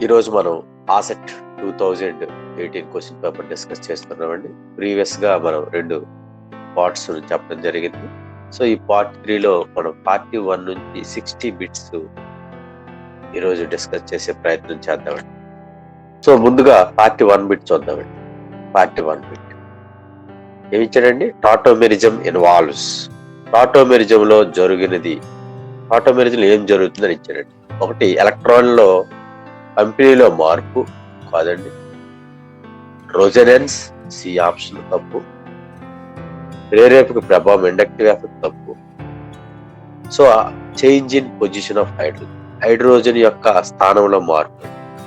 ఈరోజు మనం asset 2018 question paper discuss చేస్తున్నామండి. ప్రీవియస్గా మనం 2 పార్ట్స్ చెప్పడం జరిగింది. సో ఈ పార్ట్ 3లో మనం పార్ట్ 1 నుంచి 60 బిట్స్ ఈరోజు డిస్కస్ చేసే ప్రయత్నం చేద్దామండి. సో ముందుగా పార్ట్ 1 బిట్ చూద్దామండి. పార్ట్ 1 బిట్ ఏమిచ్చాడండి? Tautomerism involves. టాటోమెరిజంలో ఏం జరుగుతుందని ఇచ్చాడండి. ఒకటి, ఎలక్ట్రాన్లో పంపిణీలో మార్పు కాదండి. రెసొనెన్స్ సి ఆప్షన్ తప్పు. ప్రేరేపక ప్రభావం ఇండక్టివ్ ఎఫెక్ట్ తప్పు. So change in position of hydrogen యొక్క స్థానంలో మార్పు.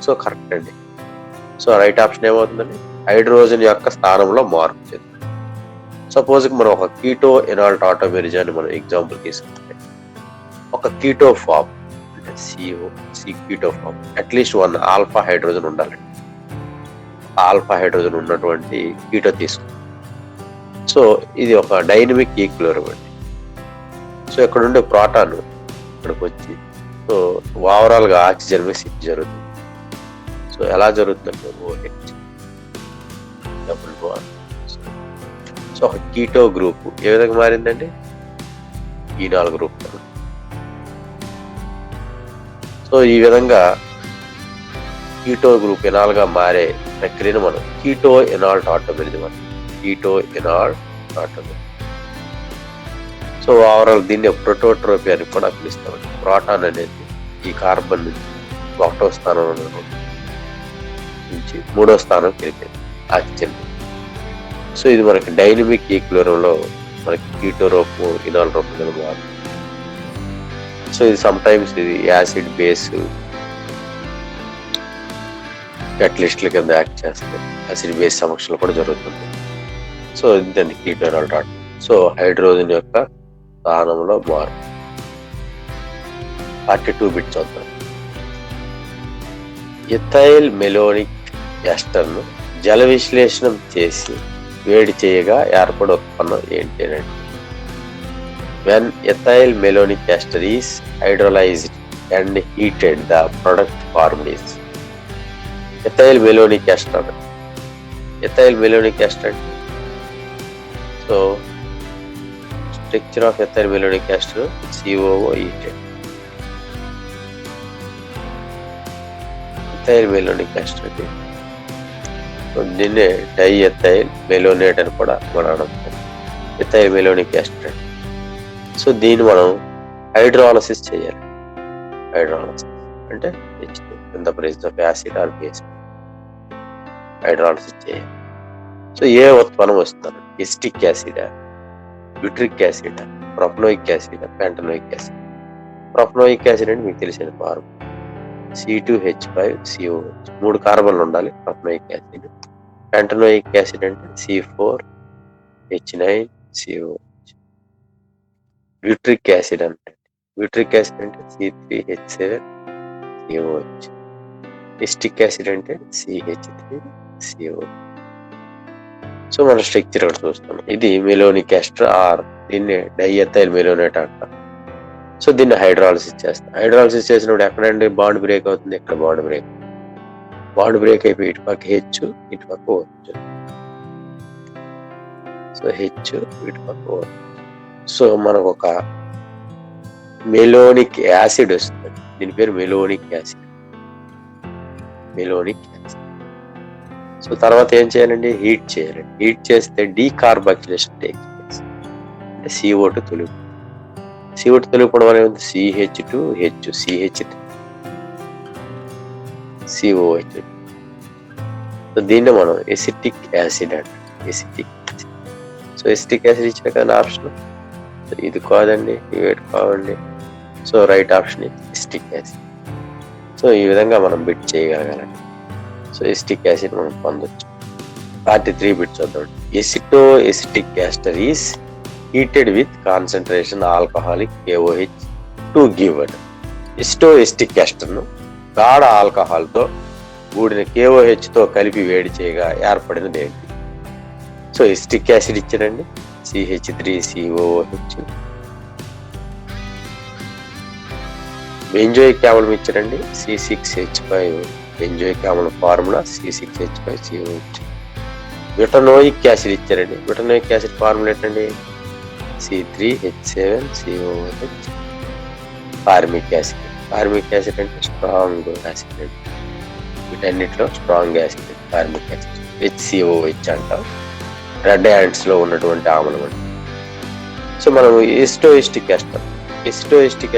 సో కరెక్ట్ అండి. సో రైట్ ఆప్షన్ ఏమవుతుందండి? హైడ్రోజన్ యొక్క స్థానంలో మార్పు చెంది. సపోజ్ మనం ఒక కీటో ఎనాల్ టాటోమెరిజాన్ని మనం ఎగ్జాంపుల్ తీసుకుంటే, ఒక కీటో ఫామ్ అంటే keto form at least 1 alpha hydrogen ఉండాలండి. ఆల్ఫా హైడ్రోజన్ ఉన్నటువంటి కీటో తీసుకుంటాం. సో ఇది ఒక డైనమిక్ ఈక్విలిబ్రియం అండి. సో ఇక్కడ ఉండే ప్రోటాన్ ఇక్కడికి వచ్చి సో ఓవరాల్గా ఆక్సిజన్ మీద షిఫ్ట్ జరుగుతుంది. సో ఎలా జరుగుతుందంటే OH డబుల్ బాండ్. సో ఒక కీటో గ్రూప్ ఏ విధంగా మారిందండి? ఈనాల్ గ్రూప్. సో ఈ విధంగా కీటో గ్రూప్ ఎనాల్గా మారే ప్రక్రియను మనం కీటో ఎనాల్ టాటోమెరిజం అంటాం. Keto ఎనాల్ tautomerism. సో ఓవరాల్ దీన్ని ప్రోటోట్రోపీ అని కూడా పిలుస్తామండి. ప్రోటాన్ అనేది ఈ కార్బన్ నుంచి 1వ స్థానంలో నుంచి 3వ స్థానం వెళ్ళిపోయింది ఆక్సిజన్. సో ఇది మనకి డైనమిక్ ఈక్విలిబ్రియంలో మనకి కీటో రూపం ఇనాల్ రూపంలో మారుతుంది. సో ఇది సమ్టైమ్స్ ఇది యాసిడ్ బేస్ క్యాటలిస్ట్ల కింద యాక్ట్ చేస్తాయి. యాసిడ్ బేస్ సమక్షంలో కూడా జరుగుతుంది. సో ఇదండి కీటో ఎనాల్ టాటో. సో హైడ్రోజన్ యొక్క స్థానంలో మార్పు. పార్ట్ 2 బిట్ చూద్దాం. ఇథైల్ మెలోనిక్ ఎస్టర్ను జల విశ్లేషణం చేసి వేడి చేయగా ఏర్పడే ఉత్పన్నం ఏంటంటే, when ethyl malonic ester is hydrolyzed and heated, the product formed is ethyl malonic ester. Ethyl malonic ester. So structure of ethyl malonic ester COO heated. ethyl malonic ester. So దీన్నే die ethyl మెలోనేట్ అని కూడా మనం అనొచ్చు. Ethyl మెలోనిక్ ester. So దీన్ని మనం hydrolysis చేయాలి. Hydrolysis అంటే H2 in the presence of acid or base. Hydrolysis చేయాలి. సో ఏ ఉత్పన్నం వస్తుంది? Acetic acid, butyric acid, propanoic acid, pentanoic acid. Propanoic acid అంటే మీకు తెలిసిన ఫార్మ్ C2H5COH. 3 కార్బన్లు ఉండాలి ప్రొపనోయిక్ యాసిడ్. పెంటనోయిక్ యాసిడ్ అంటే C4H9COH. బ్యూట్రిక్ యాసిడ్ అంటే C3H7COH. ఎసిటిక్ యాసిడ్ అంటే CH3COH. సో మన స్ట్రక్చర్ ఇక్కడ చూస్తాం. ఇది మెలోనిక్ ఎస్టర్ ఆర్ దీన్ని డైఎథైల్ మెలోనేట్ అంటారు. సో దీన్ని హైడ్రాలసిస్ చేస్తాం. హైడ్రాలసిస్ చేసినప్పుడు ఎక్కడండి బాండ్ బ్రేక్ అవుతుంది? ఇక్కడ బాండ్ బ్రేక్ అయిపోయి ఇటు పక్క H ఇటు పక్క OH. సో H ఇటు పక్క OH. సో మనకు ఒక మెలోనిక్ యాసిడ్ వస్తుంది. దీని పేరు మెలోనిక్ యాసిడ్. సో తర్వాత ఏం చేయాలండి? హీట్ చేయాలి. హీట్ చేస్తే డీకార్బాక్సిలేషన్ టేక్స్ ప్లేస్. అంటే CO2 తొలగి. CO2 తొలగిపోవడం అనేది CH2H CH3COH. సో దీన్ని మనం ఎసిటిక్ యాసిడ్ అంటాం. సో ఎసిటిక్ యాసిడ్ ఇచ్చిన కదా ఆప్షన్. సో ఇది కాదండి, ఇవి కావండి. So right option acetic acid. So ఈ విధంగా మనం బిట్ చేయగలగాలండి. సో ఎసిటిక్ యాసిడ్ మనం పొందొచ్చు. పార్ట్ 3 బిట్ చూద్దాం. Acetic ester is heated with concentration alcoholic KOH to give it. Acetic యాస్టర్ను గాఢ ఆల్కహాల్తో కూడిన KOH తో కలిపి వేడి చేయగా ఏర్పడినది ఏంటి? సో ఎసిటిక్ యాసిడ్ ఇచ్చారండి CH3COOH. బెంజోయిక్ ఆమ్లం ఇచ్చారండి C6H5 బెంజోయిక్ ఆమ్లం ఫార్ములా C6H5COH. బ్యూటనోయిక్ యాసిడ్ ఇచ్చారండి. బ్యూటనోయిక్ యాసిడ్ ఫార్ములా ఏంటండి? C3H7COOH. Formic acid. Formic acid అంటే స్ట్రాంగ్ యాసిడ్ అండి. వీటన్నిటిలో strong acid formic acid. HCOH అంటాం. రెడ్ హ్యాండ్స్ లో ఉన్నటువంటి ఆమ్లం అండి. సో మనం ఎసిటోఎస్టిక్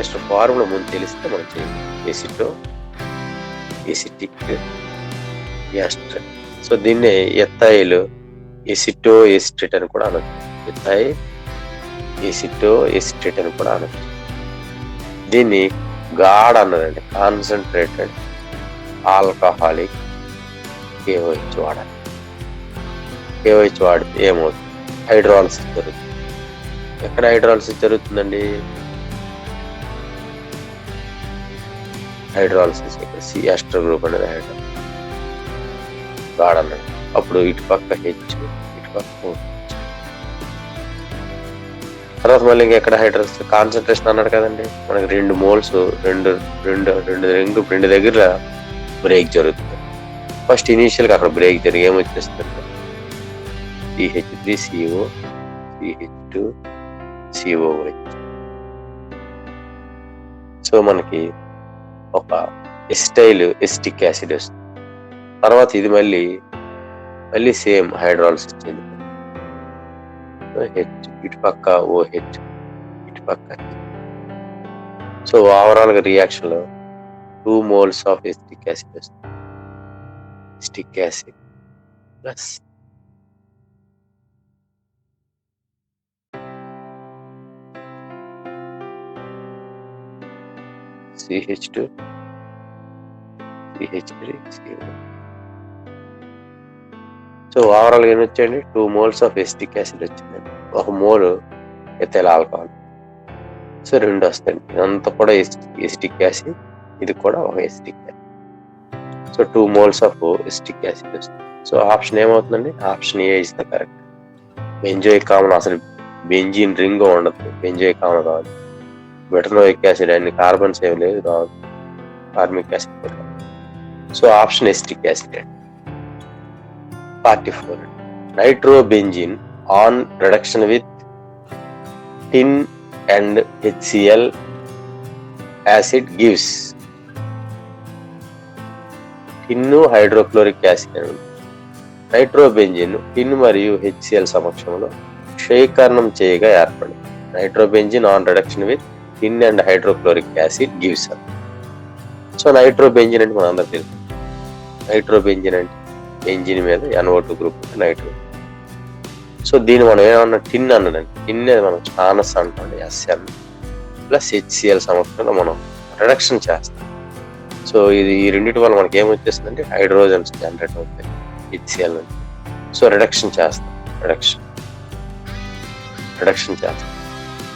ఎస్టర్ ఫార్ములా ముందు తెలిస్తే మనం చేయాలి. Acetic ester. సో దీన్నే ఎథైల్ ఎసిటోఎస్టేట్ అని కూడా అనొచ్చు. ఎథైల్ ఎసిటోఎస్టేట్ అని కూడా అనొచ్చు. దీన్ని గాఢ అన్నదండి. కాన్సన్ట్రేటెడ్ ఆల్కహాలిక్ KOH వాడాలి. KOH వాడితే ఏమవుతుంది? హైడ్రాలసిస్ జరుగుతుంది. ఎక్కడ హైడ్రాలసిస్ జరుగుతుందండి? హైడ్రాలసిస్ సి ఎస్టర్ గ్రూప్ అనేది హైడ్రాలసిస్ గాఢ అన్నది. అప్పుడు ఇటు పక్క హెచ్, ఇటు పక్క OH. తర్వాత మళ్ళీ ఇంకెక్కడ హైడ్రాలసిస్ కాన్సన్ట్రేషన్ అన్నాడు కదండి. మనకి 2 మోల్స్ రెండు దగ్గర బ్రేక్ జరుగుతుంది. ఫస్ట్ ఇనీషియల్గా అక్కడ బ్రేక్ జరిగి ఏమొచ్చేస్తుంది? CH3CO CH2COH. సో మనకి ఒక ఎస్టైల్ ఎసిటిక్ యాసిడ్ వస్తుంది. తర్వాత ఇది మళ్ళీ సేమ్ హైడ్రాలసిస్ చెందుతుంది. హెచ్ ఇటు పక్క OH, ఇటు పక్క. సో ఓవరాల్ గా రియాక్షన్ లో 2 moles ఆఫ్ ఎసిటిక్ యాసిడ్ వస్తుంది. Acetic acid plus CH2 CH3CO. So overall గా ఏమి వచ్చాయండి? 2 moles ఆఫ్ ఎసిటిక్ యాసిడ్ వచ్చిందండి. 1 mole ఎథైల్ ఆల్కహాల్. సో 2 వస్తాయండి. ఇదంతా కూడా ఎసిటిక్ యాసిడ్, ఇది కూడా ఒక acetic acid. So 2 moles of acetic acid వస్తుంది. సో ఆప్షన్ ఏమవుతుందండి? Option A is the correct. Benzoic ఆమ్లం అసలు బెంజీన్ రింగ్ ఉండదు. బెంజోయిక్ ఆమ్లం కావాలి. బ్యూటనోయిక్ యాసిడ్ అన్ని కార్బన్స్ ఏమి లేదు రాదు. Formic acid. So option acetic acid అండి. 44. Nitrobenzene on reduction with tin and HCl acid gives. టిన్ను హైడ్రోక్లోరిక్ యాసిడ్ అని. నైట్రోబెంజిన్ టిన్ మరియు HCl సమక్షంలో క్షయీకరణం చేయగా ఏర్పడింది. Nitrobenzene on reduction with tin and hydrochloric acid gives. So nitrobenzene అంటే మనందరూ తెలుసు. నైట్రోబెంజిన్ అంటే బెంజిన్ మీద NO2 గ్రూప్ నైట్రో. సో దీన్ని మనం ఏమన్నా టిన్ అన్నదండి. టిన్ అనేది మనం స్టానస్ అంటాం. SN ప్లస్ HCl సమక్షంలో మనం రిడక్షన్ చేస్తాం. సో ఇది ఈ రెండింటి వల్ల మనకి ఏమొచ్చేస్తుందంటే హైడ్రోజన్స్ జనరేట్ అవుతాయి HCl నుంచి. సో రిడక్షన్ చేస్తాం. రిడక్షన్ చేస్తాం.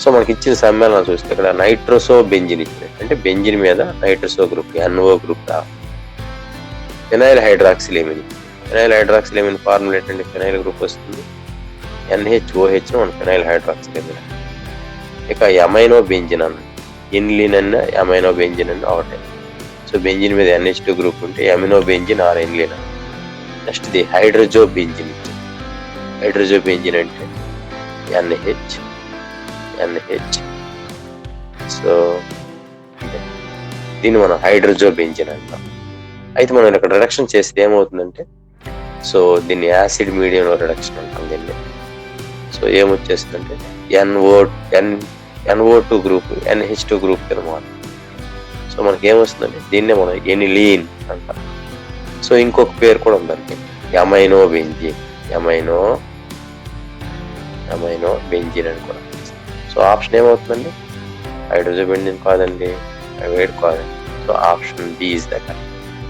సో మనకి ఇచ్చిన సమ్మేళనం చూస్తే ఇక్కడ నైట్రోసో బెంజిన్ ఇచ్చింది. అంటే బెంజిన్ మీద నైట్రోసో గ్రూప్ NO గ్రూప్ రావాలి. ఫినైల్ హైడ్రాక్సిలేమిన్. ఫినైల్ హైడ్రాక్సిలేమిన్ ఫార్ములా ఏంటంటే ఫినైల్ గ్రూప్ వస్తుంది. NHOH మన ఫినైల్ హైడ్రాక్సిలేమిన్. ఇక అమైనో బెంజిన్ అన్న ఇన్లిన్ అన్న అమైనో బెంజిన్ అన్న ఒకటే. సో బెంజిన్ మీద NH2 గ్రూప్ ఉంటే amino benzene or aniline. Next the hydrazo benzene. Hydrazo benzene అంటే NH. సో దీన్ని మనం హైడ్రోజో బెంజిన్ అంటాం. అయితే మనం ఇక్కడ రిడక్షన్ చేస్తే ఏమవుతుందంటే, సో దీన్ని యాసిడ్ మీడియంలో రిడక్షన్ అంటాం దీన్ని. So ఏమొచ్చేస్తుందంటే NO2 group NH2 group కింద మారుతుంది. సో మనకి ఏమొస్తుందంటే దీన్నే మనం ఎనిలీన్ అంటాం. సో ఇంకొక పేరు కూడా ఉందంటే అమైనో బెంజిన్. అమైనో బెంజిన్ అని కూడా. సో ఆప్షన్ ఏమవుతుందండి? హైడ్రోజో బెంజిన్ కాదండి, వేడి కాదండి. So option B is the correct.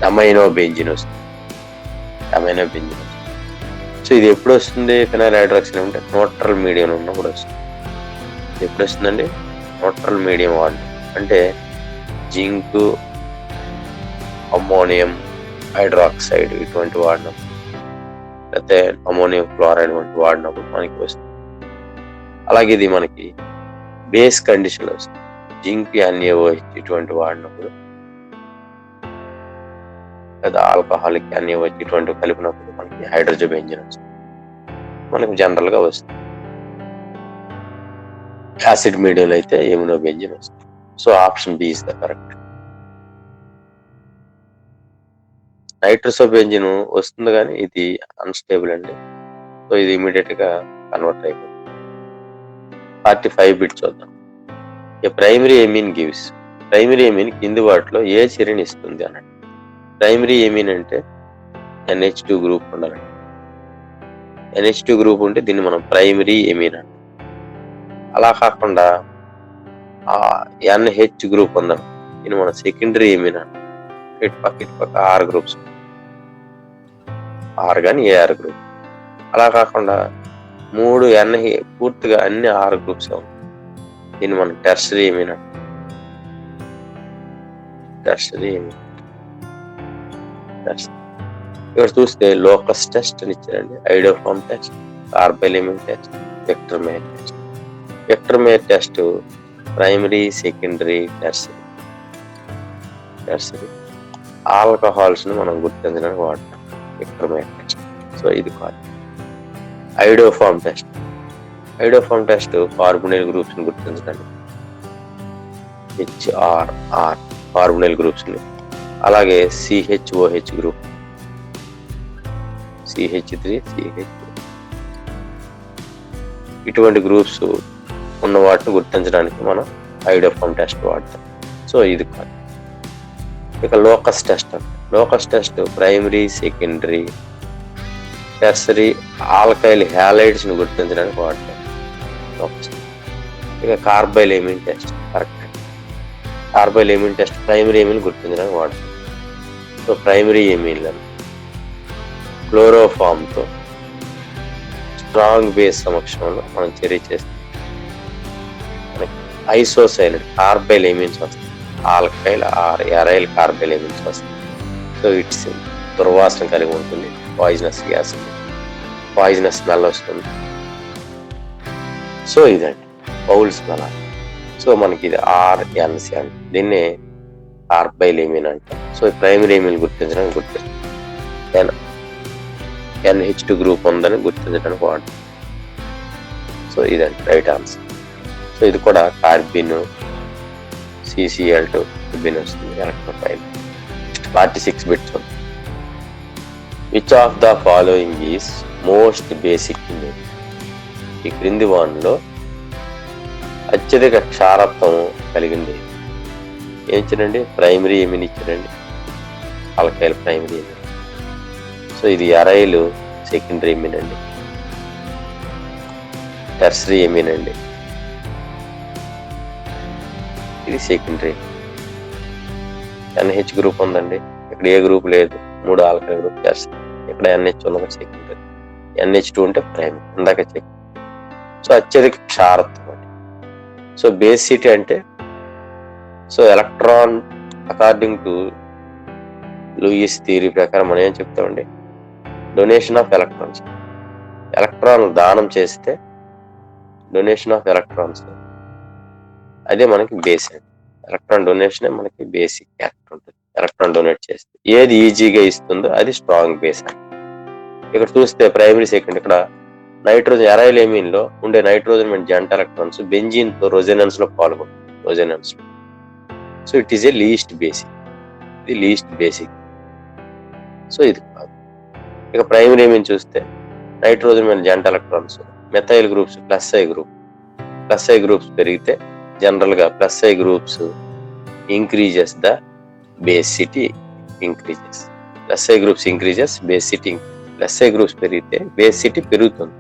Amino benzene వస్తుంది. సో ఇది ఎప్పుడు వస్తుంది? ఫినైల్ హైడ్రాక్సిల్ అంటే న్యూట్రల్ మీడియం ఉన్నప్పుడు వస్తుంది. ఇది ఎప్పుడు వస్తుందండి? న్యూట్రల్ మీడియం వాడు అంటే జింక్, అమ్మోనియం హైడ్రాక్సైడ్ ఇటువంటి వాడినప్పుడు, లేకపోతే అమ్మోనియం క్లోరైడ్ వంటి వాడినప్పుడు మనకి వస్తుంది. అలాగే ఇది మనకి బేస్ కండిషన్ వస్తుంది. జింక్ NaOH ఇటువంటి వాడినప్పుడు లేదా ఆల్కహాలిక్ అన్ని వచ్చి ఇటువంటివి కలిపినప్పుడు మనకి హైడ్రోజన్ బెంజీన్ వస్తుంది. మనకి జనరల్ గా వస్తుంది. యాసిడ్ మీడియం అయితే ఎమినో బెంజీన్ వస్తుంది. So option B is the correct. Nitroso benzene వస్తుంది కానీ ఇది అన్స్టేబుల్ అండి. సో ఇది ఇమీడియట్ గా కన్వర్ట్ అయిపోతుంది. 45 బిట్ చూద్దాం. A primary amine gives. Primary amine కింది వాటిలో ఏ చర్యని ఇస్తుంది అన్నట్టు. ప్రైమరీ ఎమిన్ అంటే NH2 గ్రూప్ ఉండాలండి. NH2 గ్రూప్ ఉంటే దీన్ని మనం ప్రైమరీ ఎమిన్ అంటాం. అలా కాకుండా NH గ్రూప్ ఉందాం, దీన్ని మనం సెకండరీ ఎమిన్ అంటాం. ఇటు పక్క R గ్రూప్స్, R కానీ AR గ్రూప్. అలా కాకుండా 3 NH పూర్తిగా అన్ని R గ్రూప్స్ ఉంటాయి, దీన్ని మనం టెర్షరీ ఎమిన్ అంటాం. Tertiary amine. ఇక్కడ చూస్తే లోకస్ టెస్ట్ అని ఇచ్చారండి, iodoform test, carbylamine test, Victor Meyer test. Victor Meyer test primary, secondary, tertiary alcohols ని మనం గుర్తించడానికి వాడతాం వెక్టర్ మేయర్ టెస్ట్. సో ఇది కాదు. ఐడియోఫార్మ్ టెస్ట్. ఐడియోఫార్మ్ టెస్ట్ కార్బోనిల్ గ్రూప్స్ ని గుర్తించడానికి, HRR కార్బోనిల్ గ్రూప్స్ ని, అలాగే CHOH గ్రూప్, CH3, CH ఇటువంటి గ్రూప్స్ ఉన్న వాటిని గుర్తించడానికి మనం ఐడియోఫార్మ్ టెస్ట్ వాడతాం. సో ఇది కాదు. ఇక Lucas test. Lucas test primary, secondary, tertiary alkyl halides ని గుర్తించడానికి వాడతాం లోకస్. ఇక carbylamine test. Correct. Carbylamine test primary amine గుర్తించడానికి వాడతాం. సో ప్రైమరీ ఎమిన్లను క్లోరోఫామ్ తో స్ట్రాంగ్ బేస్ సమక్షంలో మనం చర్య చేస్తాం. మనకి ఐసోసైనైడ్ కార్బైల్ ఎమిన్స్ వస్తాయి, ఆల్కైల్ ఎరైల్ కార్బైల్ ఎమిన్స్ వస్తాయి. సో ఇట్స్ దుర్వాసన కలిగి ఉంటుంది, పాయిజనస్ గ్యాస్, పాయిజనస్ స్మెల్ వస్తుంది. సో ఇదండి బౌల్ స్మెల్. సో మనకి ఇది RNC అంట, దీన్ని కార్బైల్ ఎమిన్ అంటాం. సో ప్రైమరీ ఎమిన్ గుర్తించడానికి గుర్తిస్తాం. NH2 గ్రూప్ ఉందని గుర్తించడానికి వాడతాం. సో ఇదండి రైట్ ఆన్సర్. సో ఇది కూడా కార్బిన్, CCl2 కార్బిన్ వస్తుంది, ఎలక్ట్రోఫైల్. 46 బిట్స్ ఉంది. Which of the following is most basic image. ఈ క్రింది వాటిలో అత్యధిక క్షారత్వం కలిగింది ఏం ఇచ్చారండి? ప్రైమరీ ఎమిన్ ఇచ్చారండి, ఆల్కైల్ ప్రైమరీ ఎమిన్. సో ఇది ఎరైల్ సెకండరీ ఎమిన్ అండి, టెర్షరీ ఎమిన్ అండి, ఇది సెకండరీ. NH గ్రూప్ ఉందండి, ఇక్కడ ఏ గ్రూప్ లేదు, 3 ఆల్కైల్ గ్రూప్ టెర్షరీ. ఇక్కడ NH ఉన్నది సెకండరీ, NH2 ఉంటే ప్రైమరీ, ఇందాక చెక్. సో అత్యధిక క్షారత్వం అండి. సో బేసిటీ అంటే, so electron according to Lewis theory ప్రకారం మనం ఏం చెప్తామండి? Donation of electrons. ఎలక్ట్రాన్ దానం చేస్తే డొనేషన్ ఆఫ్ ఎలక్ట్రాన్స్, అదే మనకి బేస్ అండి. ఎలక్ట్రాన్ డొనేషన్ మనకి బేసిక్ క్యారెక్టర్ ఉంటుంది. ఎలక్ట్రాన్ డొనేట్ చేస్తే ఏది ఈజీగా ఇస్తుందో అది స్ట్రాంగ్ బేస్ అండి. ఇక్కడ చూస్తే ప్రైమరీ, సెకండ్, ఇక్కడ నైట్రోజన్ ఎరైల్ ఎమిన్ లో ఉండే నైట్రోజన్ జంట ఎలక్ట్రాన్స్ బెంజీన్ తో రొజెనెన్స్ లో పాల్గొంటుంది, resonance. So it is a least basic, ఇది లీస్ట్ బేసిక్. సో ఇది కాదు. ఇక ప్రైమరీ ఎమిన్ చూస్తే నైట్రోజన్ జంట electrons, methyl groups, plus I groups పెరిగితే జనరల్ గా plus I groups increases the basicity increases. Plus I groups increases basicity. Plus I groups పెరిగితే basicity పెరుగుతుంది.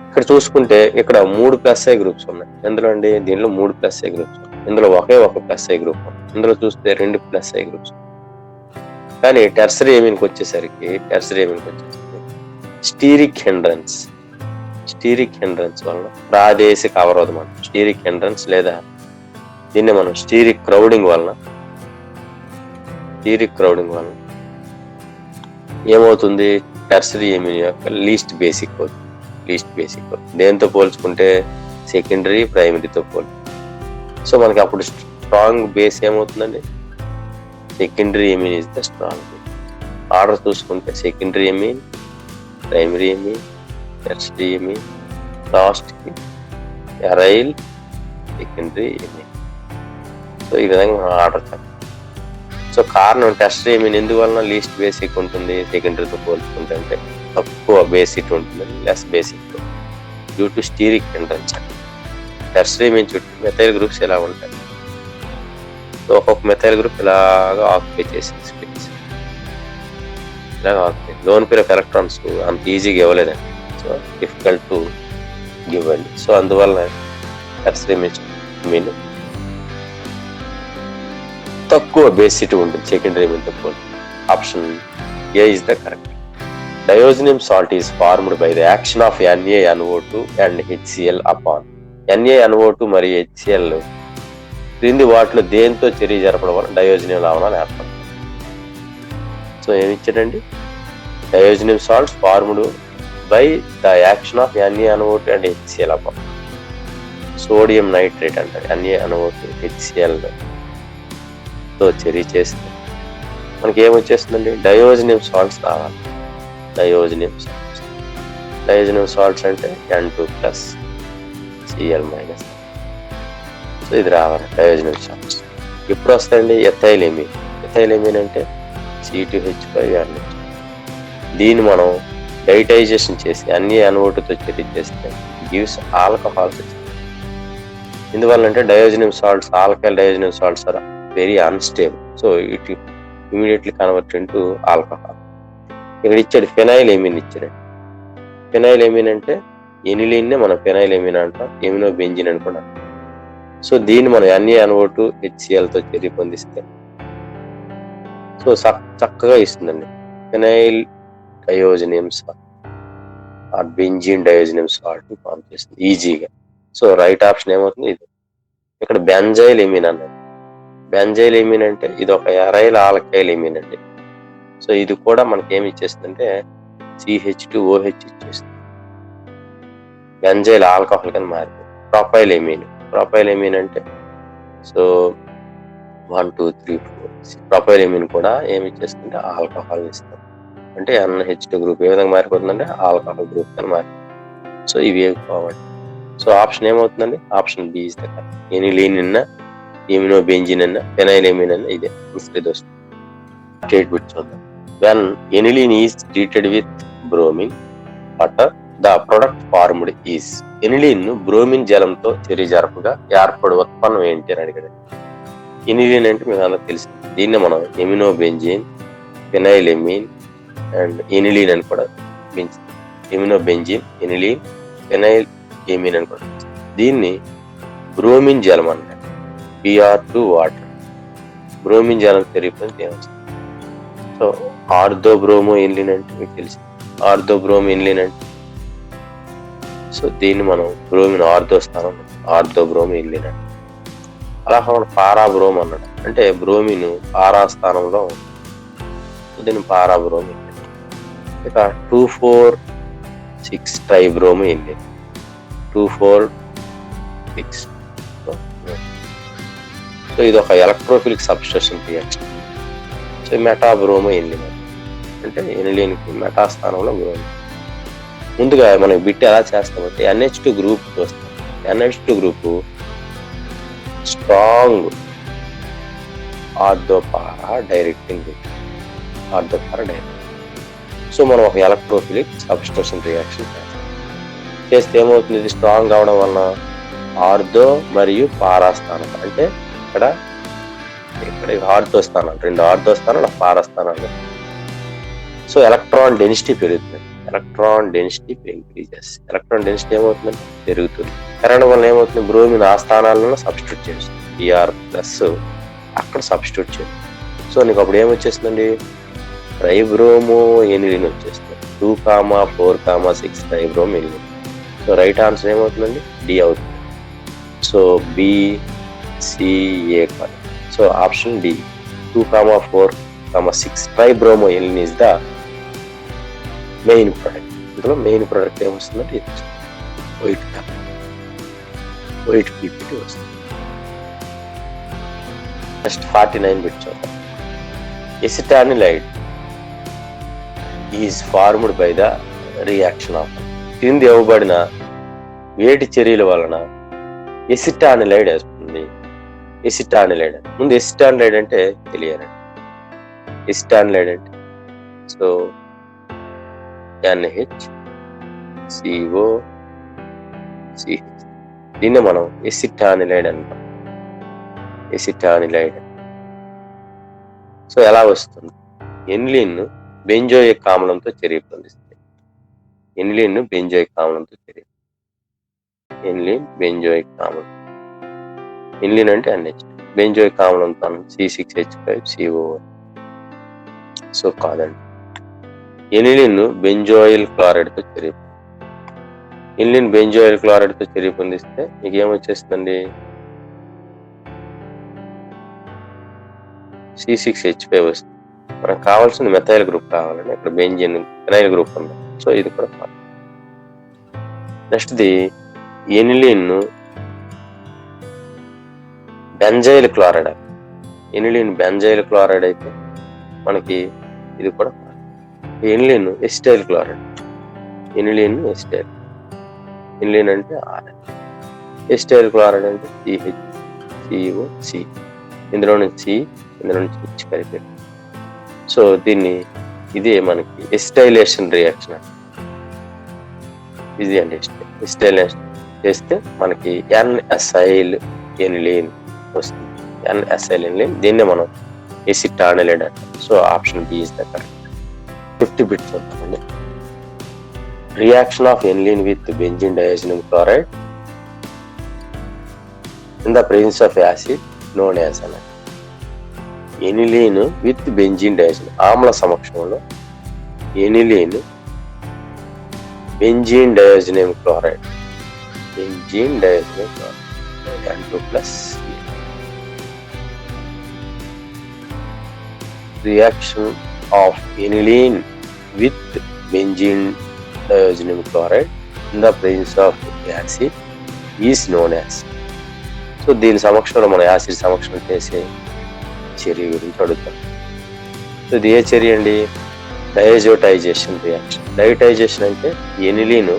ఇక్కడ చూసుకుంటే ఇక్కడ 3 ప్లస్ ఐ గ్రూప్స్ ఉన్నాయి. ఎందులో అండి? దీనిలో 3 ప్లస్ ఐ గ్రూప్స్, ఇందులో ఒకే ఒక ప్లస్ ఐ గ్రూప్, ఇందులో చూస్తే 2 ప్లస్ ఐ గ్రూప్స్. కానీ టెర్షరీ ఎమిన్కి వచ్చేసరికి స్టీరిక్ హెండ్రన్స్ వలన ప్రాదేశిక అవరోధం అంట. స్టీరిక్ హెండ్రన్స్ లేదా దీన్ని మనం స్టీరిక్ క్రౌడింగ్ వలన ఏమవుతుంది? టెర్షరీ ఎమిన్ యొక్క లీస్ట్ బేసిక్ అవుతుంది. దేంతో పోల్చుకుంటే సెకండరీ, ప్రైమరీతో పోల్చుకుంటే. సో మనకి అప్పుడు స్ట్రాంగ్ బేస్ ఏమవుతుందండి? Secondary amine is the strong. Order చూసుకుంటే secondary amine, primary amine, tertiary amine, లాస్ట్కి ఎరైల్ సెకండరీ ఎమీన్. సో ఈ విధంగా మనం ఆర్డర్ చెప్పాలి. సో కారణం టెర్షియరీ ఎమీన్ ఎందువలన లీస్ట్ బేసిక్ ఉంటుంది సెకండరీతో పోల్చుకుంటే, అంటే తక్కువ బేసిక్ ఉంటుంది, less basic due to steric hindrance. Tertiary amine చుట్టూ మెథైల్ గ్రూప్స్ ఎలా ఉంటాయి. సో ఒక్కొక్క మెథైల్ గ్రూప్ ఇలాగా ఆక్యుపై చేసే స్పేస్, ఇలాగా occupy. Lone pair of electrons అంత ఈజీగా ఇవ్వలేదండి. సో డిఫికల్ట్ టు గివ్ అండి. సో అందువల్ల టెర్షియరీ ఎమీన్ తక్కువ బేసిటీ ఉంటుంది సెకండరీ ఎమీన్తో పోల్చి. Option A is the correct. Diazonium salt is formed by the action of NaNO2 and HCl upon. NaNO2 మరియు HCl క్రింది వాటిలో దేంతో చర్య జరపడం వల్ల డయోజనియం లవణాలు ఏర్పడతాయి. సో ఏమి ఇచ్చాడండి, diazonium salts formed by the action of NaNO2 and HCl upon. Sodium nitrate అంటారు. NaNO2 HCl తో చర్య చేస్తే మనకి ఏమొచ్చేస్తుందండి, డయోజనియం సాల్ట్స్ రావాలి. డయోజనియం సాల్ట్స్ అంటే N2+ Cl-. సో ఇది రావాలి డయోజనియం సాల్ట్స్. ఎప్పుడు వస్తాయండి, ఎథైల్ ఎమీన్ అంటే C2H5NH. దీన్ని మనం డైటైజేషన్ చేసి NaNO2తో చర్య చేస్తే గివ్స్ ఆల్కహాల్స్. ఎందువల్ల అంటే diazonium salts, alkyl diazonium salts are very unstable. So it immediately convert into alcohol. ఇక్కడ ఇచ్చాడు ఫెనైల్ ఎమీన్ ఇచ్చాడు. ఫెనైల్ ఎమీన్ అంటే ఎనిలీన్నే మనం ఫెనైల్ ఎమీన్ అంటాం, ఎమినో బెంజిన్ అని కూడా. సో దీన్ని మనం NaNO2 HClతో చర్య పొందిస్తే సో చక్కగా ఇస్తుందండి ఫెనైల్ డయోజనియం సాల్ట్ ఆ బెంజిన్ డయోజనియం సాల్ట్ ఫామ్ చేస్తుంది ఈజీగా. సో రైట్ ఆప్షన్ ఏమవుతుంది ఇది. ఇక్కడ బెంజైల్ ఎమీన్ అన్నది. బెంజైల్ ఎమీన్ అంటే ఇది ఒక ఎరైల్ ఆల్కైల్ ఎమీన్ అండి. సో ఇది కూడా మనకి ఏమి ఇచ్చేస్తుందంటే CH2OH ఇచ్చేస్తుంది. బెంజైల్ ఆల్కహాల్ కింద మారిపోయింది. ప్రొపైల్ ఎమీన్ అంటే సో 1 2 3 4 ప్రొపైల్ ఎమీన్ కూడా ఏమి ఇచ్చేస్తుంటే ఆల్కహాల్ ఇస్తాం. అంటే NH2 గ్రూప్ ఏ విధంగా మారిపోతుందంటే ఆల్కహాల్ గ్రూప్ కింద మారిపోతుంది. సో ఇవి ఫార్వర్డ్. సో ఆప్షన్ ఏమవుతుందండి, option B is the correct. Aniline అన్న, ఎమినో బెంజిన్ అన్న, ఫెనైల్ ఎమీన్ అన్న ఇదే ఇది వస్తుంది. స్టేట్మెంట్ చూద్దాం. When aniline is treated with bromine water, the product formed is. Aniline bromine జలంతో చర్య జరపగా ఏర్పడు ఉత్పన్నం ఏంటి అని అడిగాడు. ఎనిలీన్ అంటే మీకు అందరికి తెలిసింది. దీన్ని మనం amino benzene, phenyl amine and aniline అని కూడా పెంచుతాం. Amino benzene, aniline, phenyl amine అని కూడా. దీన్ని బ్రోమిన్ జలం అన్నాడు. Br2 water. బ్రోమిన్ జలం చర్యపోతే ఏమొస్తుంది. సో ఆర్థోబ్రోమో ఎనిలీన్ అంటే మీకు తెలిసి ఆర్థోబ్రోమో ఎనిలీన్ అంటే సో దీన్ని మనం బ్రోమిన్ ఆర్థో స్థానం ఆర్థోబ్రోమో ఎనిలీన్ అంటే. అలా మనం పారాబ్రోమ్ అన్నాడు. అంటే బ్రోమిన్ పారా స్థానంలో దీన్ని పారాబ్రోమో ఎనిలీన్. ఇక 2,4,6 ట్రైబ్రోమో ఎనిలీన్. 2,4,6. సో ఇది ఒక electrophilic substitution reaction. So metabromo aniline అంటే ఎనిలీన్కి మెటా స్థానంలో బ్రోమిన్. ముందుగా మనం బిట్ ఎలా చేస్తామంటే NH2 గ్రూప్ వస్తాం. NH2 group strong ortho para directing group. So మనం ఒక ఎలక్ట్రోఫిలిక్ సబ్స్టిట్యూషన్ రియాక్షన్ చేస్తే ఏమవుతుంది, ఇది స్ట్రాంగ్ అవడం వలన ఆర్థో మరియు పారా స్థానం అంటే ఇక్కడ ఆర్థో స్థానాలు, 2 ఆర్థో స్థానాలు, పారా స్థానాలు. సో ఎలక్ట్రాన్ డెన్సిటీ పెరుగుతుంది. Electron density increases. Electron density ఏమవుతుందంటే పెరుగుతుంది. పెరగడం వల్ల ఏమవుతుంది, బ్రోమిన్ ఆ స్థానాలను సబ్స్టిట్యూట్ చేస్తుంది. Br+ అక్కడ సబ్స్టిట్యూట్ చేస్తుంది. సో నీకు అప్పుడు ఏమొచ్చేస్తుందండి, ట్రైబ్రోమో ఎనిలీన్ వచ్చేస్తుంది. 2,4,6 tribromo aniline. So right answer ఏమవుతుందండి, డి అవుతుంది. సో BCA కాదు. So option D 2,4,6 tribromo aniline is the main product. ఇందులో మెయిన్ ప్రొడక్ట్ ఏమొస్తుందంటే ఇది వైట్ పీపీటీ వస్తుంది. నెక్స్ట్ 49 బిట్ చూద్దాం. Acetanilide is formed by the reaction of క్రింది ఇవ్వబడిన వేటి చర్యల వలన ఎసిటానిలైడ్ వస్తుంది. ఎసిటానిలైడ్ ముందు ఎసిటానిలైడ్ అంటే తెలియాలండి. ఎసిటానిలైడ్ అంటే సో NH CO CH దీన్ని మనం ఎసిటానిలైడ్ అంటాం. ఎసిటానిలైడ్ సో ఎలా వస్తుంది? ఎనిలిన్ బెంజోయిక్ ఆమ్లంతో చర్య పొందిస్తుంది. ఎనిలిన్ బెంజోయిక్ ఆమ్లంతో చర్య. ఎనిలిన్ బెంజోయిక్ ఆమ్లం. ఎనిలిన్ అంటే NH, బెంజోయిక్ ఆమ్లంతో C6H5CO. సో కాదండి, ఎనిలిన్ బెంజోయిల్ క్లోరైడ్ తో చర్య. ఎనిలిన్ బెంజోయిల్ క్లోరైడ్ తో చర్య పొందిస్తే మీకు ఏమొచ్చేస్తుందండి? C6H5 వస్తుంది. మనకు కావాల్సిన మెథైల్ గ్రూప్ కావాలండి. ఇక్కడ బెంజిన్ ఫినైల్ గ్రూప్ ఉంది. సో ఇది కూడా కావాలి. నెక్స్ట్ది aniline benzyl chloride. Aniline benzyl chloride అయితే మనకి ఇది కూడా aniline acetyl chloride. Aniline acetyl. Aniline అంటే RN, ఎసిటైల్ క్లోరైడ్ అంటే CHCOC. ఇందులో నుంచి ఇందులో నుంచి H కలిపారు. సో దీన్ని ఇదే మనకి ఎసిటైలేషన్ రియాక్షన్ అండి. ఇది అండి ఎసిటైలేషన్ చేస్తే మనకి N-అసైల్ ఎనిలిన్ వస్తుంది. N-అసైల్ ఎనిలిన్, దీన్నే మనం ఎసిటానిలైడ్ అంటాం. So option B is the correct. 50 bits వస్తామండి. Reaction of aniline with benzene diazonium chloride in the presence of acid known as అన్న. ఎనిలిన్ విత్ బెంజిన్ డయాజినమ్ ఆమ్ల సమక్షంలో aniline benzene diazonium chloride, benzene diazonium chloride N2+. Reaction of aniline with benzene diazinyl chloride in the presence of acid is known as. So దీని సమక్షంలో మనం acid సమక్షంలో చేసే చర్య గురించి అడుగుతాం. సో ఇది ఏ చర్య అండి? డయాజోటైజేషన్ రియాక్షన్. డయోటైజేషన్ అంటే ఎనిలిన్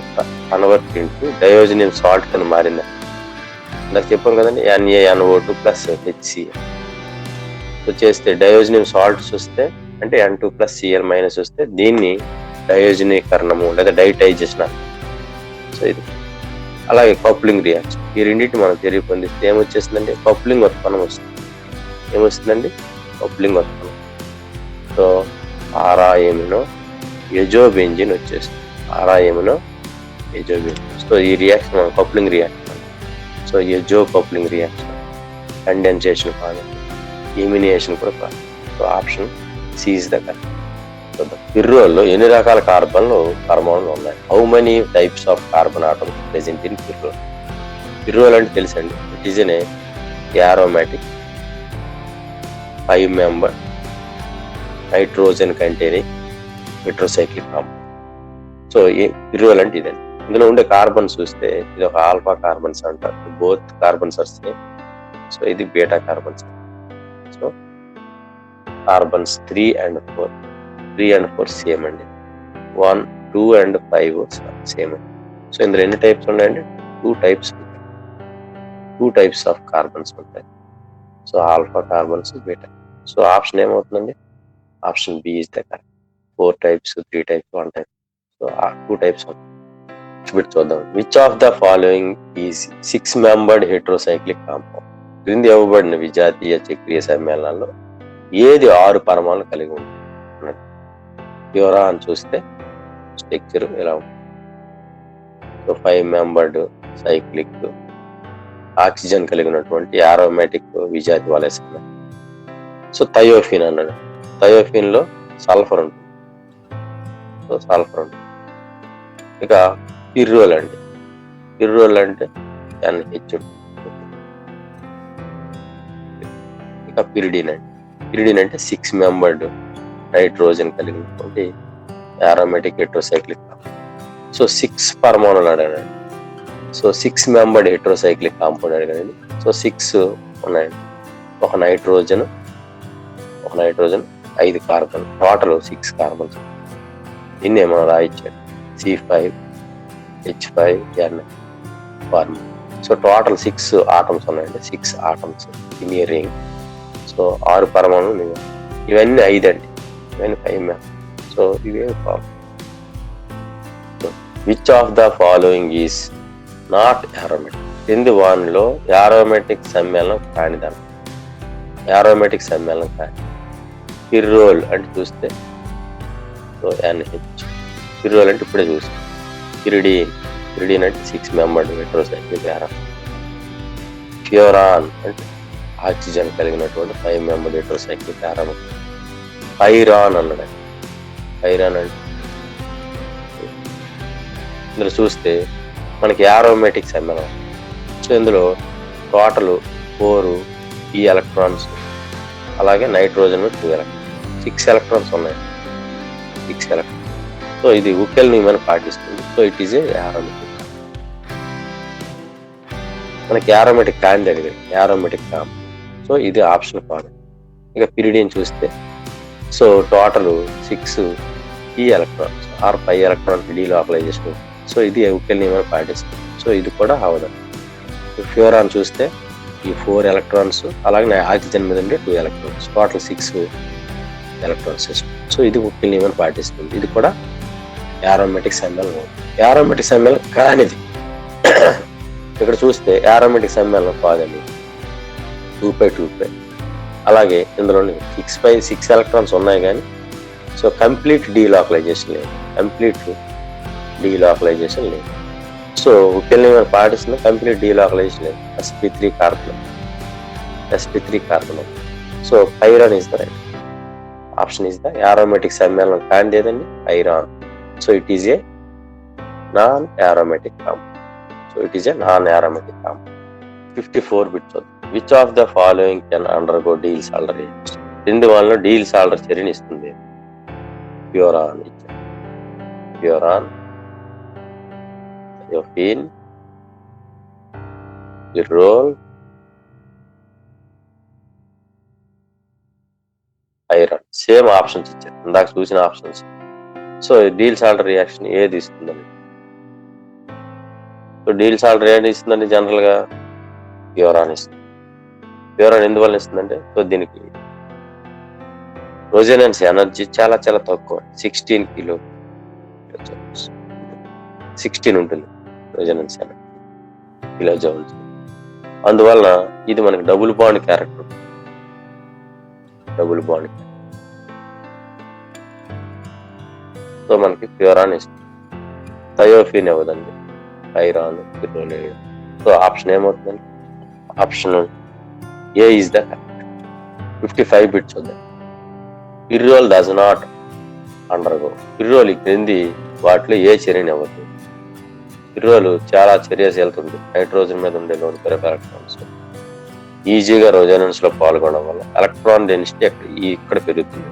కన్వర్ట్ ఇంటూ డయోజినియం సాల్ట్ కింద మారింది. నాకు చెప్పాను కదండి, NaNO2+ HCl. సో చేస్తే డయోజినియం సాల్ట్స్ వస్తే అంటే N2+Cl- వస్తే దీన్ని డయోజనీకరణము లేదా డైటైజేషన్ అంటారు. సో ఇది అలాగే కప్లింగ్ రియాక్షన్. ఈ రెండింటిని మనం చర్య పొందిస్తే ఏమొచ్చేస్తుందండి? కప్లింగ్ ఉత్పన్నం వస్తుంది. ఏమొస్తుందండి? కప్లింగ్ ఉత్పన్నం. సో ఆరాయమినో ఎజోబెంజిన్ వచ్చేస్తుంది. ఆరాయమినో ఎజోబెంజిన్. సో ఈ రియాక్షన్ మనం coupling reaction. So azo coupling reaction. Condensation కాదండి, ఎమినేషన్ కూడా కాదు. So option C is the correct. పిర్రోల్లో ఎన్ని రకాల కార్బన్లు పరమాణులు ఉన్నాయి? How many types of carbon atoms present in pyrrole? Pyrrole అంటే తెలుసండి, it is an aromatic 5-member nitrogen containing heterocyclic compound. So pyrrole అంటే ఇదండి. ఇందులో ఉండే కార్బన్స్ చూస్తే ఇది ఒక ఆల్ఫా కార్బన్స్ అంటారు. Both carbons are same. So ఇది beta carbons. So carbons 3 and 4, 3 and 4 same అండి. 1, 2 and 5 సేమ్ అండి. సో ఇందులో ఎన్ని టైప్స్ ఉన్నాయండి? 2 టైప్స్ ఉంటాయి. 2 టైప్స్ ఆఫ్ కార్బన్స్ ఉంటాయి. So alpha carbons, beta. So option ఏమవుతుందండి? Option B is the correct. 4 types, 3 types, 1 type. So 2 types అవుతుంది. చూద్దాం. Which of the following is 6-membered heterocyclic compound? క్రింది ఇవ్వబడిన విజాతీయ చక్రీయ సమ్మేళనాల్లో ఏది 6 పరమాణులు కలిగి ఉంటుంది? ప్యూరా అని చూస్తే స్ట్రక్చర్ ఎలా ఉంటుంది? సో 5-membered సైక్లిక్ ఆక్సిజన్ కలిగినటువంటి aromatic విజాతి వలయ సమ్మేళనం. సో థయోఫిన్ అన్నాడు. థయోఫిన్ లో సల్ఫర్ ఉంటుంది. సో సల్ఫర్ ఉంటుంది. ఇక పిర్రోల్ అండి. పిర్రోల్ అంటే NH ఉంటుంది. ఇక పిరిడిన్ అండి. పిరిడిన్ అంటే 6-membered నైట్రోజన్ కలిగినటువంటి aromatic heterocyclic కాంపౌండ్. సో 6 పరమాణులు అడగండి. సో 6-membered heterocyclic కాంపౌండ్ అడగండి. సో 6 ఉన్నాయండి. ఒక నైట్రోజన్ 5 కార్బన్, టోటల్ 6 కార్బన్స్. దీన్ని మనం రాయించాడు C5H5N form. So total 6 atoms ఉన్నాయండి, 6 atoms in a ring. So 6 పరమాణువులు, ఇవన్నీ 5 అండి, ఇవన్నీ 5 మెంబర్స్. సో ఇవే form. Which of the following is not aromatic? కింది వానిలో యారోమెటిక్ సమ్మేళనం కానిదన్న. యారోమెటిక్ సమ్మేళనం కాని పిర్రోల్ అంటే చూస్తే సో NH. పిర్రోల్ అంటే ఇప్పుడే చూస్తాం. పిరిడిన్ అంటే 6 మెంబర్డ్ హెటెరోసైక్లిక్ యారమ్. ఫ్యూరాన్ అంటే ఆక్సిజన్ కలిగినటువంటి 5 మెంబర్డ్ హెటెరోసైక్లిక్ యారమ్. పైరాన్ అన్నాడు. పైరాన్ అంటే ఇందులో చూస్తే మనకి యారోమెటిక్ సమ్మేళనం. సో ఇందులో టోటల్ 4 ఈ ఎలక్ట్రాన్స్, అలాగే నైట్రోజన్ 2 ఎలక్ట్రాన్స్, 6 ఎలక్ట్రాన్స్ ఉన్నాయి. 6 ఎలక్ట్రాన్స్. సో ఇది ఉకెల్ నియమాన్ని పాటిస్తుంది. So it is a aromatic. మనకి యారోమెటిక్ కాని దగ్గర యారోమెటిక్ కామ్. సో ఇది ఆప్షన్ కాదు. ఇక పిరిడిన్ చూస్తే సో టోటల్ 6 ఈ electrons or 5 electrons delocalization. So ఇది ఉకెల్ నియమాన్ని పాటిస్తుంది. సో ఇది కూడా అవదు. ఫ్యూరాన్ చూస్తే ఈ 4 ఎలక్ట్రాన్స్, అలాగే ఆక్సిజన్ మీద ఉండే 2 electrons, total 6 electron system. So ఇది ఉకెల్ నియమాన్ని పాటిస్తుంది. ఇది కూడా యారోమెటిక్ సమ్మేళనం. యారోమెటిక్ సమ్మేళనం కానిది ఇక్కడ చూస్తే యారోమెటిక్ సమ్మేళనం కాదండి, 2p2p. అలాగే ఇందులో 6 ఎలక్ట్రాన్స్ ఉన్నాయి కానీ సో కంప్లీట్ డీలోకలైజేషన్ లేదు. సో ఉకెల్ నియమాన్ని పాటిస్తుంది, కంప్లీట్ డీలోకలైజేషన్ లేదు. sp3 carbon. So పైరాన్ is the right option. Is the aromatic సమ్మేళనం కానిది ఏదండి? పైరాన్. So it is A non aromatic compound. 54 bits. Which of the following can undergo deal Alder reaction? కింది వాళ్ళలో deal Alder చర్యని ఇస్తుంది. ప్యూరాన్, thiophene, పిర్రోల్, iron. Same options ఇచ్చారు, ఇందాక చూసిన options. So deal Alder reaction ఏది ఇస్తుందని? సో డీల్ సాల్డర్ ఏది ఇస్తుందండి? జనరల్ గా ప్యూరాన్ ఇస్తుంది. ప్యూరాన్ ఎందువల్ల ఇస్తుందంటే సో దీనికి రెసొనెన్స్ ఎనర్జీ చాలా చాలా తక్కువ, 16 ఉంటుంది రెసొనెన్స్ ఎనర్జీ కిలో జౌల్స్. అందువల్ల ఇది మనకి డబుల్ బాండ్ క్యారెక్టర్. సో మనకి ప్యూరాన్ ఇస్తుంది. థయోఫిన్ ఇవ్వదండి, పైరాన్, పిర్రోల్. సో ఆప్షన్ ఏమవుతుందండి? Option A is the correct. 55 bits ఉంది. Pyrrole does not undergo. Pyrrole క్రింది వాటిలో ఏ చర్యని ఇవ్వదు. పిర్రోల్ చాలా చర్యస్ వెళ్తుంది. నైట్రోజన్ మీద ఉండే లోన్ ఎలక్ట్రాన్స్ ఈజీగా రెసొనెన్స్ లో పాల్గొనడం వల్ల ఎలక్ట్రాన్ డెన్సిటీ ఇక్కడ పెరుగుతుంది.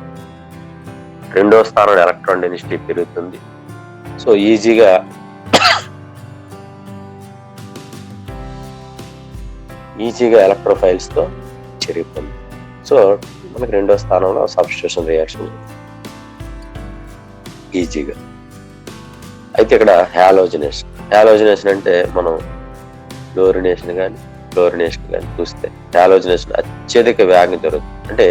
2వ స్థానంలో ఎలక్ట్రాన్ డెన్సిటీ పెరుగుతుంది. సో ఈజీగా ఎలక్ట్రోఫైల్స్ తో చెరిగిపోతుంది. సో మనకి 2వ స్థానంలో సబ్స్టిట్యూషన్ రియాక్షన్ ఈజీగా. అయితే ఇక్కడ హాలోజినేషన్ అంటే మనం ఫ్లోరినేషన్ కానీ చూస్తే హాలోజినేషన్ అత్యధిక వేగం జరుగుతుంది. అంటే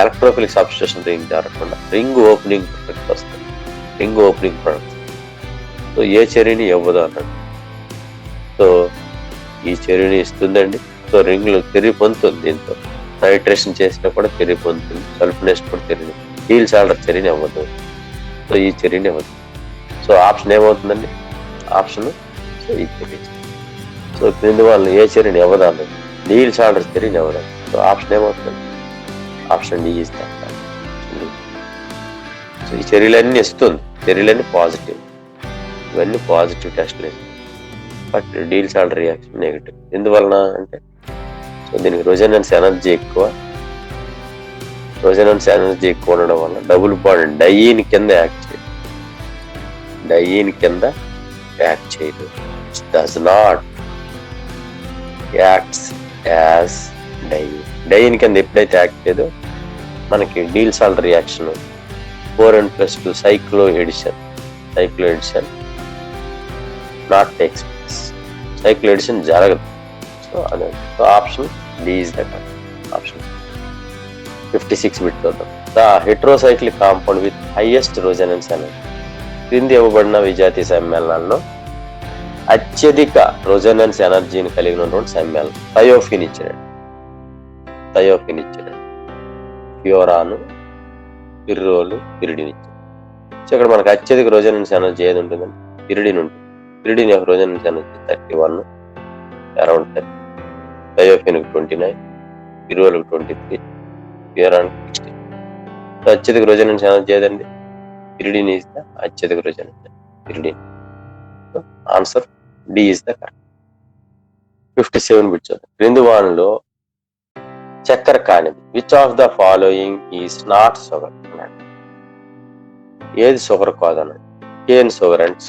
ఎలక్ట్రోఫిలిక్ సబ్స్టిట్యూషన్ రింగ్ జరగకుండా రింగ్ ఓపెనింగ్ ప్రొడక్ట్. సో ఏ చర్యని ఇవ్వదు అన్నాడు. సో ఈ చర్యని ఇస్తుందండి. సో రింగ్లు తిరిగి పొందుతుంది. దీంతో నైట్రేషన్ చేసినా కూడా తిరిగి పొందుతుంది, సల్ఫినేషన్ కూడా తిరిగి. డీల్ సాల్డర్ చర్యని ఇవ్వదు. సో ఈ చర్యని ఇవ్వదు. సో ఆప్షన్ ఏమవుతుందండి? ఆప్షన్ సో ఈ చర్య. సో క్రింది వాళ్ళు ఏ చర్యని ఇవ్వదు అన్నది, డీల్ సాల్డర్ చర్యని ఇవ్వదు. సో ఆప్షన్ ఏమవుతుందండి? Option D is the. So ఈ చర్యలన్నీ ఇస్తుంది, చర్యలన్నీ పాజిటివ్. ఇవన్నీ పాజిటివ్ టెస్ట్లు. But Diels Alder reaction negative. ఎందువలన అంటే సో దీనికి రెసొనెన్స్ ఎనర్జీ ఎక్కువ ఉండడం వల్ల డబుల్ బాండ్ డైయిన్ కింద యాక్ట్ చేయదు. Does not acts as diene కింద ఎప్పుడైతే యాక్ట్ చేయదో మనకి డీల్ సాల్ట్ reaction 4n+2 cycloaddition not takes place. Cycloaddition జరగదు. సో అదే. So option D is the correct option. 56 bit చూద్దాం. The heterocyclic compound with highest resonance energy. క్రింది ఇవ్వబడిన విజాతీయ సమ్మేళనాల్లో అత్యధిక రెసొనెన్స్ ఎనర్జీని కలిగి ఉన్నటువంటి సమ్మేళనం. థయోఫిన్ ఇచ్చాడు, ఫ్యూరాను, పిర్రోలు, పిరిడిన్ ఇచ్చాడు. సో ఇక్కడ మనకు అత్యధిక రెసొనెన్స్ ఎనర్జీ ఏది ఉంటుందండి? పిరిడిన్ ఉంటుంది. పిరిడిన్ యొక్క రెసొనెన్స్ ఎనర్జీ 31, అరౌండ్ 30. థయోఫిన్కి 29, పిర్రోలుకి 23, ఫ్యూరాన్కి 16. సో అత్యధిక రెసొనెన్స్ ఎనర్జీ ఏదండి? పిరిడిన్ ఈజ్ ద అత్యధిక resonance pyridine. So answer D is the correct. 57 bit చూద్దాం. క్రింది వానిలో చక్కెర కానిది. Which of the following is not sugar అన్నాడు. ఏది షుగర్ కాదన్నాడు? కేన్ షుగర్ అంటే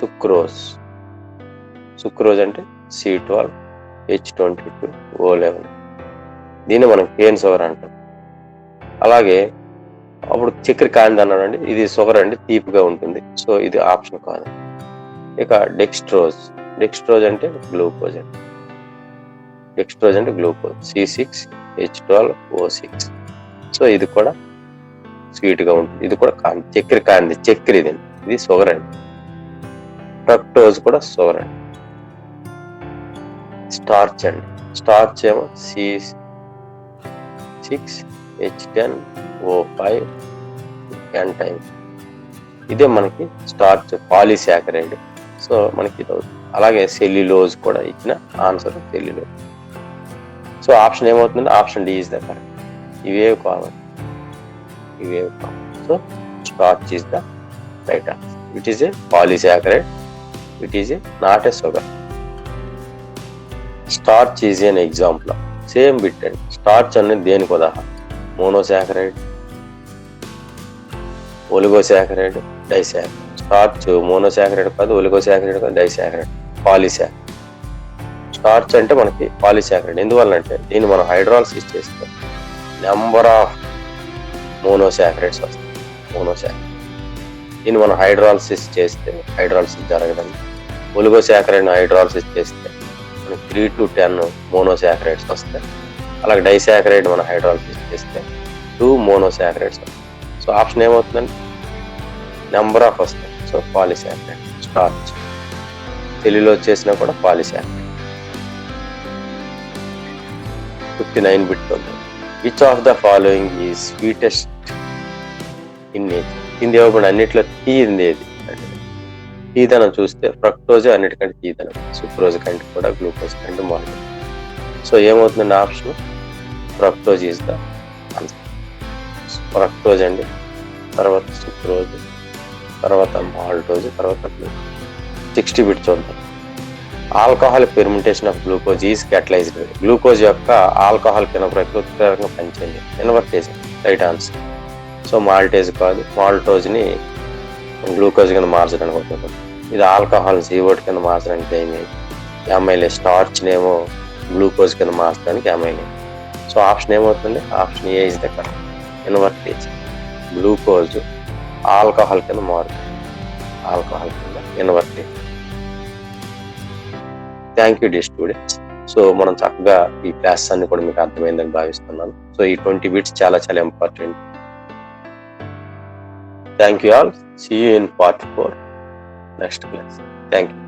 సుక్రోజ్ అంటే C12, H22, O11. దీన్ని మనం కేన్ షుగర్ అంటాం. అలాగే అప్పుడు చక్కెర కానిది అన్నాడండి. ఇది షుగర్ అండి, తీపిగా ఉంటుంది. సో ఇది ఆప్షన్ కాదు. ఇక డెక్స్ట్రోజ్ అంటే గ్లూకోజ్ అండి. C6H12O6. సో ఇది కూడా స్వీట్ గా ఉంటుంది. ఇది కూడా చక్కెర కానిది. చక్కెర ఇదండి, ఇది షుగర్ అండి. ఫ్రక్టోజ్ కూడా షుగర్ అండి. స్టార్చ్ ఏమో C6H10O5 N-టైమ్. ఇదే మనకి స్టార్చ్, పాలీసాకరైడ్. సో మనకి ఇది అవుతుంది. అలాగే సెల్యులోజ్ కూడా ఇచ్చిన ఆన్సర్ సెల్యులోజ్. సో ఆప్షన్ ఏమవుతుంది? Option D is the correct. ఇవేవి కావాలి. So starch is the right answer. It is a polysaccharide. It is a not a sugar. Starch is an example. Same bit అండి. Starch అనేది దేనికి ఉదాహరణ? Monosaccharide, oligosaccharide, disaccharide. Starch monosaccharide కాదు, oligosaccharide కాదు, disaccharide, polysaccharide. Starch అంటే మనకి polysaccharide. ఎందువల్ల అంటే దీన్ని మనం హైడ్రాలసిస్ చేస్తే నెంబర్ ఆఫ్ మోనోసాకరైడ్స్ వస్తాయి. దీన్ని మనం హైడ్రాలసిస్ చేస్తే హైడ్రాలసిస్ జరగదండి. ఒలిగోసాకరైడ్ హైడ్రాలసిస్ చేస్తే మనకి 3 to 10 మోనోసాకరైడ్స్ వస్తాయి. అలాగే డైసాకరైడ్ మనం హైడ్రాలసిస్ చేస్తే 2 మోనోసాకరైడ్స్ వస్తాయి. సో ఆప్షన్ ఏమవుతుందండి? నెంబర్ ఆఫ్ వస్తాయి. So polysaccharide. స్టార్చ్ సెల్యులోజ్ చేసినా కూడా పాలీసాకరైడ్. 59 బిట్ ఉంది. Which of the following is sweetest in nature? కింది ఇవ్వబడిన అన్నిట్లో తీయింది ఏది? తీదనం చూస్తే ఫ్రక్టోజ్ అన్నిటికంటే తీదనం. సుక్రోజ్ కంటే కూడా గ్లూకోజ్ కంటే మాల్టోజ్. సో ఏమవుతుందండి? Option fructose is the answer. Fructose అండి, తర్వాత సుక్రోజ్, తర్వాత మాల్టోజ్, తర్వాత గ్లూకోజ్. 60 బిట్ చూద్దాం. Alcohol fermentation of glucose is catalysed. Glucose యొక్క ఆల్కహాల్ కింద ప్రకృతికరంగా పనిచేయండి. Invertase right answer. So maltase కాదు, మాల్టోజ్ని గ్లూకోజ్ కింద మార్చడానికి ఉపయోగపడుతుంది. ఇది ఆల్కహాల్ CO2 కింద మార్చడానికి ఎమైలేజ్. స్టార్చ్నేమో గ్లూకోజ్ కింద మార్చడానికి ఎమైలేజ్. సో ఆప్షన్ ఏమవుతుంది? Option A is the correct. Invertase. Glucose alcohol కింద మారుతుంది. Invertase. Thank you dear students. So మనం చక్కగా ఈ క్లాస్ అన్ని కూడా మీకు అర్థమైందని భావిస్తున్నాను. సో ఈ 20 బిట్స్ చాలా చాలా important. Thank you all. See you in part 4 next class. Thank you.